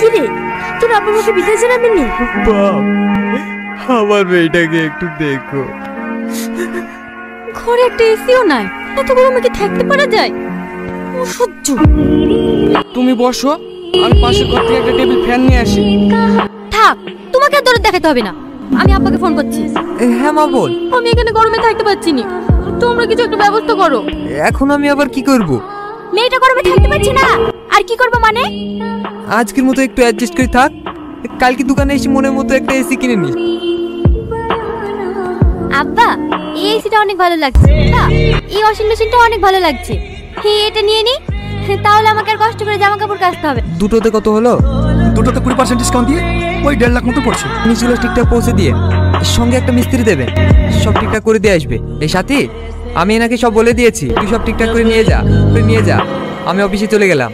কি রে, তোর আব্বা আমাকে বিদায় জানাবেনি? বাপ, আমার মেয়েটাকে একটু দেখো। ঘরে একটা এসিও নাই, এত গরমে কি থাকতে পারা যায়? অসহ্য। তুমি বসো, আমি পাশের ঘর থেকে একটা টেবিল ফ্যান নিয়ে আসি। থাক, তোমাকে আর দরদ দেখাতে হবে না, আমি আব্বাকে ফোন করছি। হ্যাঁ মা বল। আমি এখানে গরমে থাকতে পারছি না, তোমরা কিছু একটা ব্যবস্থা করো। এখন আমি আবার কি করব? মেয়েটা গরমে থাকতে পারছে না, আর কি করবো মানে? আজকের মতো একটু অ্যাডজাস্ট করে থাক, কালকে দোকানে এসে মনের মতো একটা এসি কিনে নি। আব্বা, এই এসিটা অনেক ভালো লাগছে, এই ওয়াশিং মেশিনটা অনেক ভালো লাগছে, এটা নিয়ে নি, তাহলে আমাকে আর কষ্ট করে জামা কাপড় কাচতে হবে। দুটোতে কত হলো? দুটোতে 20% ডিসকাউন্ট দিয়ে ওই 1.5 লাখ মতো পড়ছে। জিনিসগুলো ঠিকঠাক পৌঁছে দিয়ে সঙ্গে একটা মিস্ত্রি দেবেন, সব ঠিকঠাক করে দিয়ে আসবে। এই সাথী, আমি এনাকে সব বলে দিয়েছি, তুই সব ঠিকঠাক করে নিয়ে যা। আমি অফিসে চলে গেলাম।